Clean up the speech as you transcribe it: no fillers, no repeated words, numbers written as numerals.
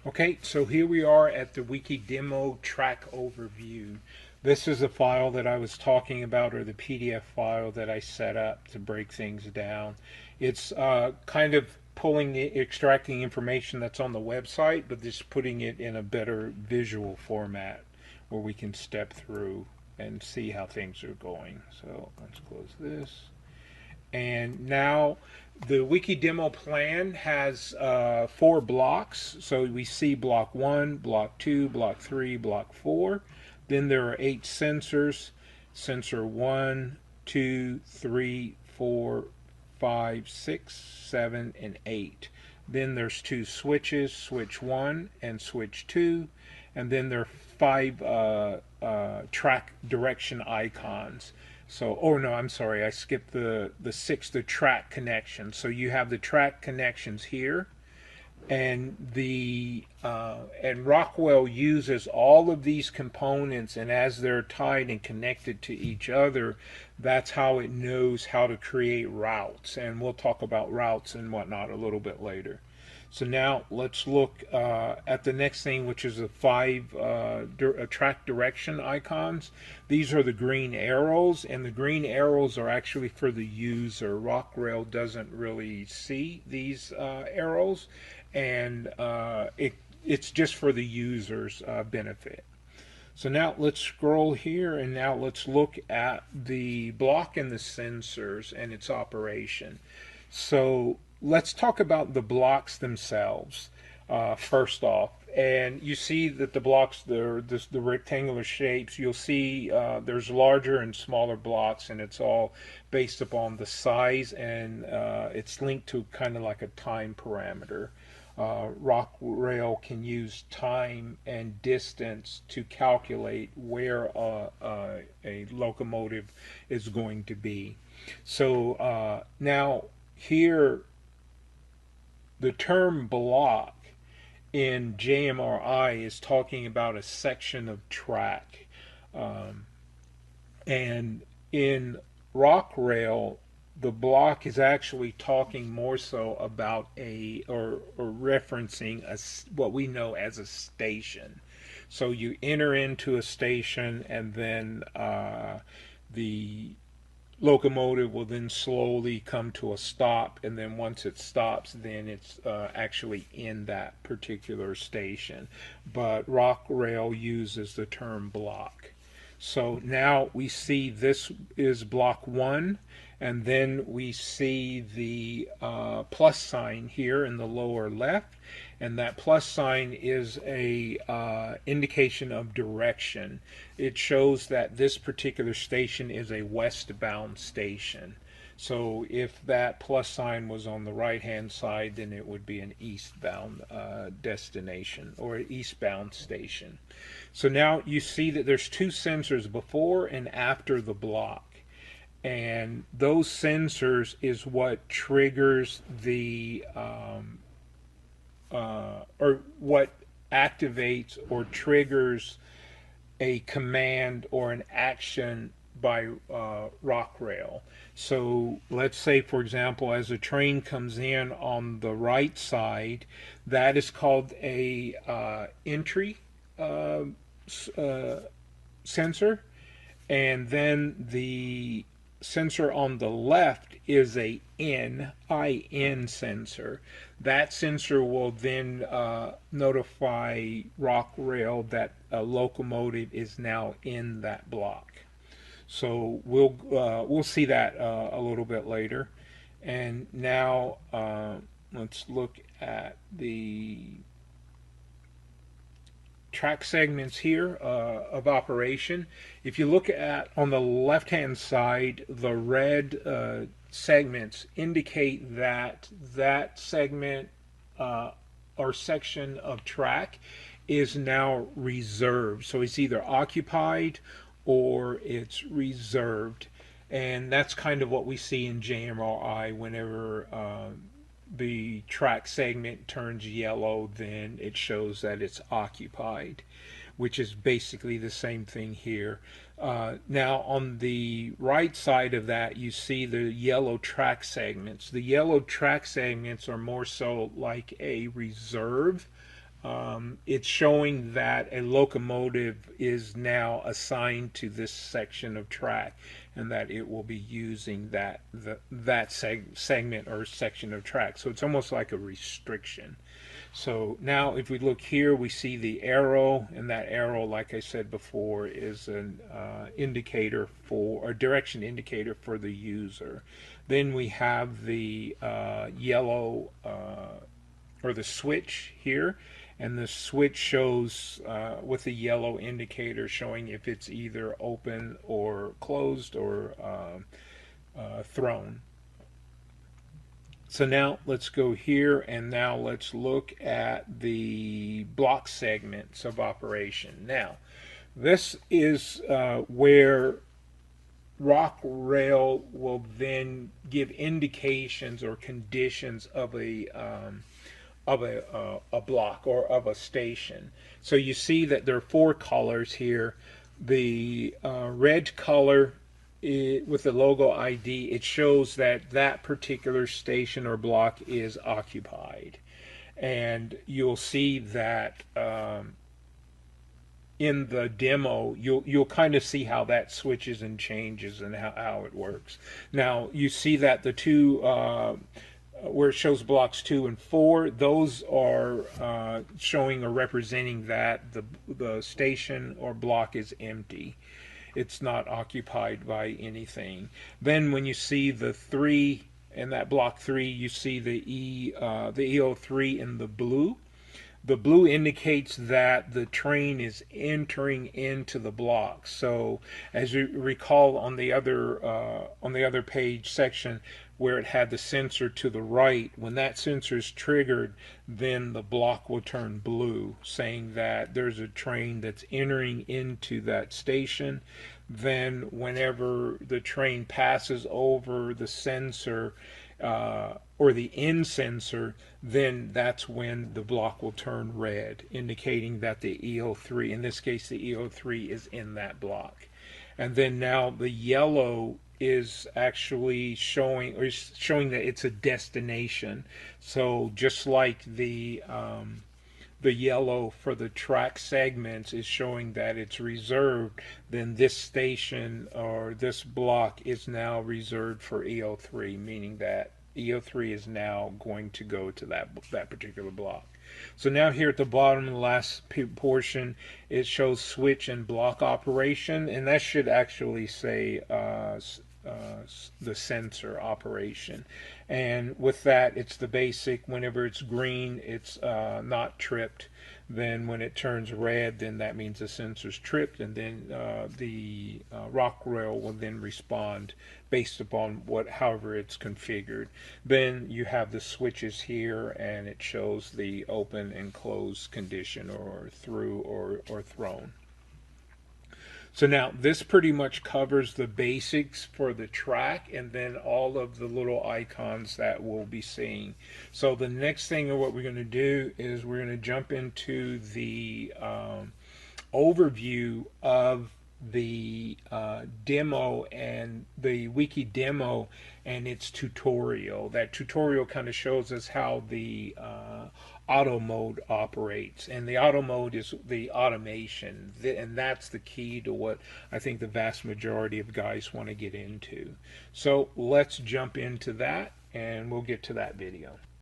Okay, so here we are at the WikiDemo track overview. This is the file that I was talking about, or the PDF file that I set up to break things down. It's kind of extracting information that's on the website, but just putting it in a better visual format where we can step through and see how things are going. So let's close this. And now the wiki demo plan has 4 blocks. So we see block 1, block 2, block 3, block 4. Then there are 8 sensors. Sensor 1, 2, 3, 4, 5, 6, 7, and 8. Then there's 2 switches, switch 1 and switch 2. And then there are 5 track direction icons. So, oh no, I'm sorry, I skipped the 6, the track connections. So you have the track connections here, and and Rockwell uses all of these components, and as they're tied and connected to each other, that's how it knows how to create routes. And we'll talk about routes and whatnot a little bit later. So now let's look at the next thing, which is the 5 track direction icons. These are the green arrows, and the green arrows are actually for the user. Rockrail doesn't really see these arrows, and it's just for the user's benefit. So now let's scroll here, and now let's look at the block and the sensors and its operation. So let's talk about the blocks themselves first off. And you see that the blocks, the rectangular shapes, you'll see there's larger and smaller blocks, and it's all based upon the size, and it's linked to kind of like a time parameter. Rockrail can use time and distance to calculate where a locomotive is going to be. So now here, the term block in JMRI is talking about a section of track. And in Rockrail, the block is actually talking more so about or referencing what we know as a station. So you enter into a station, and then the locomotive will then slowly come to a stop, and then once it stops, then it's actually in that particular station. But Rockrail uses the term block. So now we see this is block 1, and then we see the plus sign here in the lower left, and that plus sign is a indication of direction. It shows that this particular station is a westbound station. So if that plus sign was on the right hand side, then it would be an eastbound destination, or an eastbound station. So now you see that there's 2 sensors before and after the block. And those sensors is what triggers or what activates or triggers a command or an action by Rockrail. So let's say, for example, as a train comes in on the right side, that is called a entry sensor, and then the sensor on the left is a in sensor. That sensor will then notify Rockrail that a locomotive is now in that block. So we'll see that a little bit later. And now let's look at the track segments here of operation. If you look at on the left hand side, the red segments indicate that that segment or section of track is now reserved. So it's either occupied or it's reserved. And that's kind of what we see in JMRI whenever the track segment turns yellow, then it shows that it's occupied, which is basically the same thing here. Now on the right side of that, you see the yellow track segments. The yellow track segments are more so like a reserve it's showing that a locomotive is now assigned to this section of track, and that it will be using that segment or section of track. So it's almost like a restriction. So now if we look here, we see the arrow, and that arrow, like I said before, is an indicator for a direction indicator for the user. Then we have the yellow or the switch here, and the switch shows with the yellow indicator showing if it's either open or closed or thrown. So now let's go here, and now let's look at the block segments of operation. Now, this is where Rocrail will then give indications or conditions of a block or of a station. So you see that there are four colors here. The red color with the logo ID, it shows that that particular station or block is occupied. And you'll see that in the demo, you'll kind of see how that switches and changes and how it works. Now you see that the two where it shows blocks 2 and 4, those are showing or representing that the station or block is empty. It's not occupied by anything. Then when you see the 3 in that block 3, you see the EO3 in the blue. The blue indicates that the train is entering into the block. So as you recall on the other page section where it had the sensor to the right, when that sensor is triggered, then the block will turn blue, saying that there's a train that's entering into that station. Then whenever the train passes over the sensor or the end sensor, then that's when the block will turn red, indicating that the EO3, in this case the EO3, is in that block. And then now the yellow is actually showing that it's a destination. So just like the yellow for the track segments is showing that it's reserved, then this station or this block is now reserved for EO3, meaning that EO3 is now going to go to that particular block. So now here at the bottom, the last portion, it shows switch and block operation, and that should actually say the sensor operation. And with that, it's the basic. Whenever it's green, it's not tripped. Then when it turns red, then that means the sensor's tripped, and then the Rocrail will then respond based upon however it's configured. Then you have the switches here, and it shows the open and closed condition, or through or thrown. So now this pretty much covers the basics for the track, and then all of the little icons that we'll be seeing. So the next thing of what we're going to do is we're going to jump into the overview of the demo and the WikiDemo and its tutorial. That tutorial kind of shows us how the auto mode operates, and the auto mode is the automation, and that's the key to what I think the vast majority of guys want to get into. So let's jump into that, and we'll get to that video.